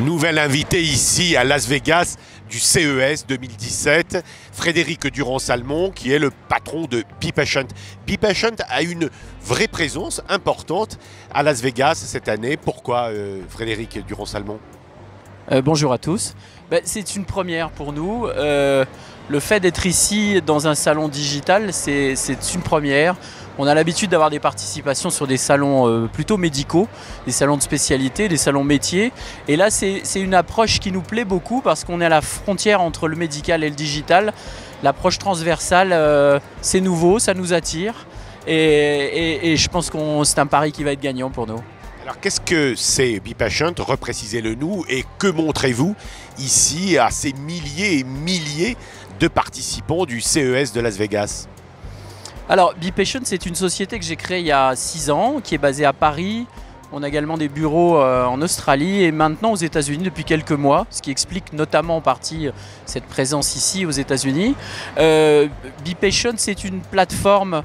Nouvel invité ici à Las Vegas du CES 2017, Frédéric Durand-Salmon, qui est le patron de BePatient. BePatient a une vraie présence importante à Las Vegas cette année. Pourquoi Frédéric Durand-Salmon? Bonjour à tous. C'est une première pour nous. Le fait d'être ici dans un salon digital, c'est une première. On a l'habitude d'avoir des participations sur des salons plutôt médicaux, des salons de spécialité, des salons métiers. Et là, c'est une approche qui nous plaît beaucoup parce qu'on est à la frontière entre le médical et le digital. L'approche transversale, c'est nouveau, ça nous attire. Et je pense que c'est un pari qui va être gagnant pour nous. Alors qu'est-ce que c'est BePatient? Reprécisez-le nous, et que montrez-vous ici à ces milliers et milliers de participants du CES de Las Vegas? Alors BePatient, c'est une société que j'ai créée il y a 6 ans, qui est basée à Paris. On a également des bureaux en Australie et maintenant aux États-Unis depuis quelques mois, ce qui explique notamment en partie cette présence ici aux États-Unis. BePatient, c'est une plateforme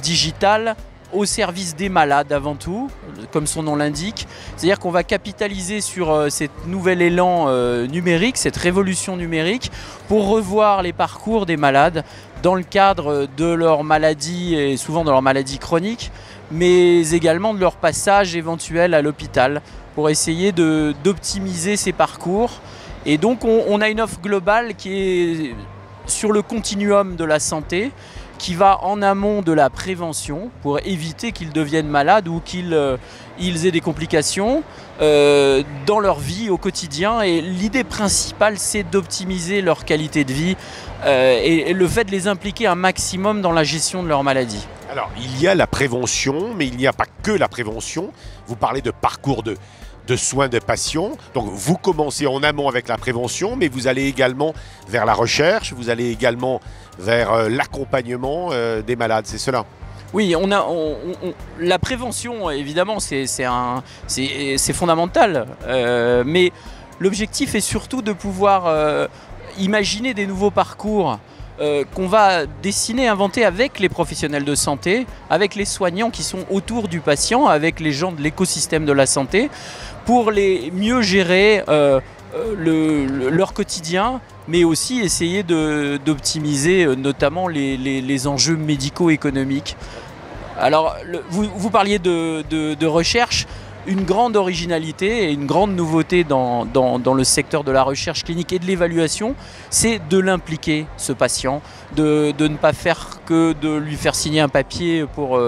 digitale au service des malades avant tout, comme son nom l'indique. C'est-à-dire qu'on va capitaliser sur cet nouvel élan numérique, cette révolution numérique, pour revoir les parcours des malades dans le cadre de leur maladie, et souvent de leur maladie chronique, mais également de leur passage éventuel à l'hôpital, pour essayer d'optimiser ces parcours. Et donc on a une offre globale qui est sur le continuum de la santé, qui va en amont de la prévention pour éviter qu'ils deviennent malades ou qu'ils aient des complications dans leur vie au quotidien. Et l'idée principale, c'est d'optimiser leur qualité de vie et le fait de les impliquer un maximum dans la gestion de leur maladie. Alors, il y a la prévention, mais il n'y a pas que la prévention. Vous parlez de parcours de soins de patients. Donc vous commencez en amont avec la prévention, mais vous allez également vers la recherche, vous allez également vers l'accompagnement des malades, c'est cela? Oui, la prévention, évidemment, c'est fondamental. Mais l'objectif est surtout de pouvoir imaginer des nouveaux parcours qu'on va dessiner, inventer avec les professionnels de santé, avec les soignants qui sont autour du patient, avec les gens de l'écosystème de la santé, pour les mieux gérer leur quotidien, mais aussi essayer d'optimiser notamment les enjeux médico-économiques. Alors, vous parliez de recherche. Une grande originalité et une grande nouveauté dans le secteur de la recherche clinique et de l'évaluation, c'est de l'impliquer, ce patient, de ne pas faire que de lui faire signer un papier pour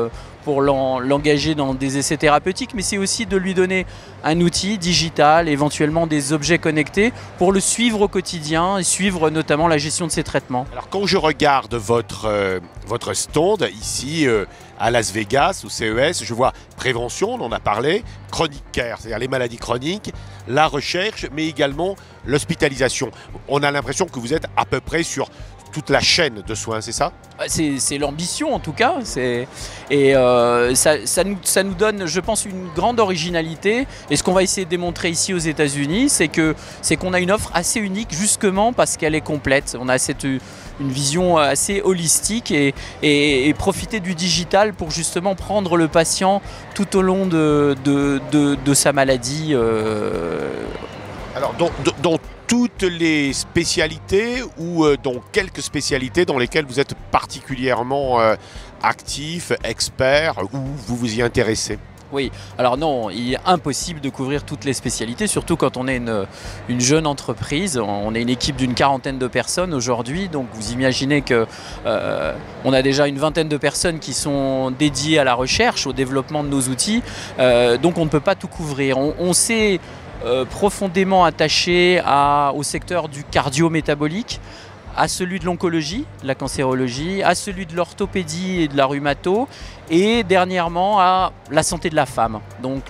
l'engager dans des essais thérapeutiques, mais c'est aussi de lui donner un outil digital, éventuellement des objets connectés, pour le suivre au quotidien et suivre notamment la gestion de ses traitements. Alors quand je regarde votre stand ici à Las Vegas, au CES, je vois prévention, on en a parlé, chronic care, c'est-à-dire les maladies chroniques, la recherche, mais également l'hospitalisation. On a l'impression que vous êtes à peu près sur toute la chaîne de soins, c'est ça? C'est l'ambition en tout cas, et ça nous donne, je pense, une grande originalité. Et ce qu'on va essayer de démontrer ici aux États-Unis, c'est qu'on a une offre assez unique, justement parce qu'elle est complète. On a une vision assez holistique et profiter du digital pour justement prendre le patient tout au long de sa maladie. Alors dans toutes les spécialités ou dans quelques spécialités dans lesquelles vous êtes particulièrement actif, expert, ou vous vous y intéressez? Oui, alors non, il est impossible de couvrir toutes les spécialités, surtout quand on est une jeune entreprise. On est une équipe d'une 40aine de personnes aujourd'hui, donc vous imaginez que on a déjà une 20aine de personnes qui sont dédiées à la recherche, au développement de nos outils, donc on ne peut pas tout couvrir. On s'est profondément attaché au secteur du cardio-métabolique, à celui de l'oncologie, de la cancérologie, à celui de l'orthopédie et de la rhumato, et dernièrement à la santé de la femme. Donc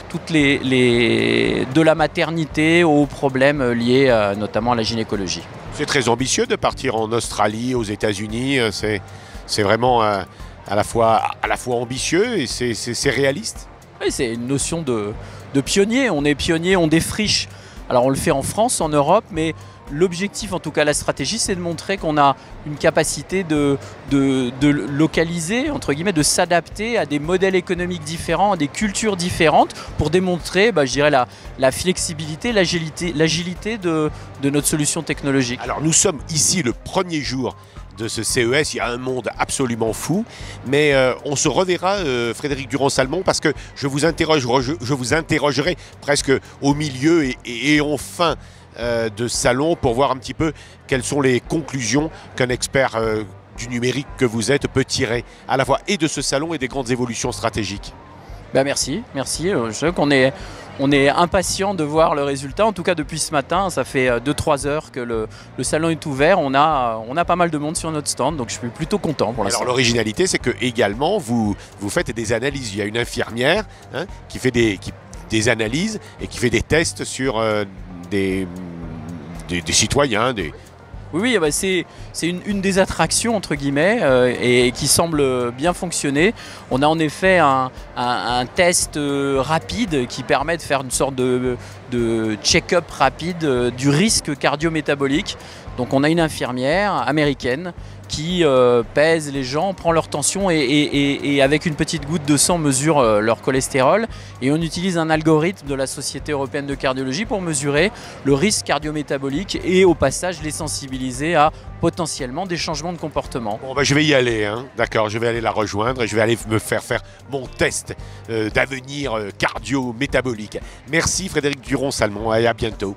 toutes de la maternité aux problèmes liés notamment à la gynécologie. C'est très ambitieux de partir en Australie, aux États-Unis. C'est vraiment à la fois ambitieux et c'est réaliste. Oui, c'est une notion de pionnier. On est pionnier, on défriche. Alors on le fait en France, en Europe, mais l'objectif, en tout cas la stratégie, c'est de montrer qu'on a une capacité de localiser, entre guillemets, de s'adapter à des modèles économiques différents, à des cultures différentes, pour démontrer, je dirais, la flexibilité, l'agilité de notre solution technologique. Alors nous sommes ici le premier jour de ce CES, il y a un monde absolument fou, mais on se reverra, Frédéric Durand-Salmon, parce que je vous interrogerai presque au milieu et en fin de salon pour voir un petit peu quelles sont les conclusions qu'un expert du numérique que vous êtes peut tirer à la fois et de ce salon et des grandes évolutions stratégiques. Merci. Je sais qu'on est impatient de voir le résultat. En tout cas, depuis ce matin, ça fait 2-3 heures que le salon est ouvert. On a pas mal de monde sur notre stand, donc je suis plutôt content pour l'instant. Alors l'originalité, c'est que également vous faites des analyses. Il y a une infirmière qui fait des analyses et qui fait des tests sur des citoyens. Oui, c'est une des attractions, entre guillemets, et qui semble bien fonctionner. On a en effet un test rapide qui permet de faire une sorte de check-up rapide du risque cardio-métabolique. Donc on a une infirmière américaine qui pèse les gens, prend leur tension et avec une petite goutte de sang mesure leur cholestérol. Et on utilise un algorithme de la Société européenne de cardiologie pour mesurer le risque cardio-métabolique et au passage les sensibiliser à potentiellement des changements de comportement. Bon, je vais y aller, d'accord, je vais aller la rejoindre et je vais aller me faire mon test d'avenir cardio-métabolique. Merci Frédéric Durand-Salmon et à bientôt.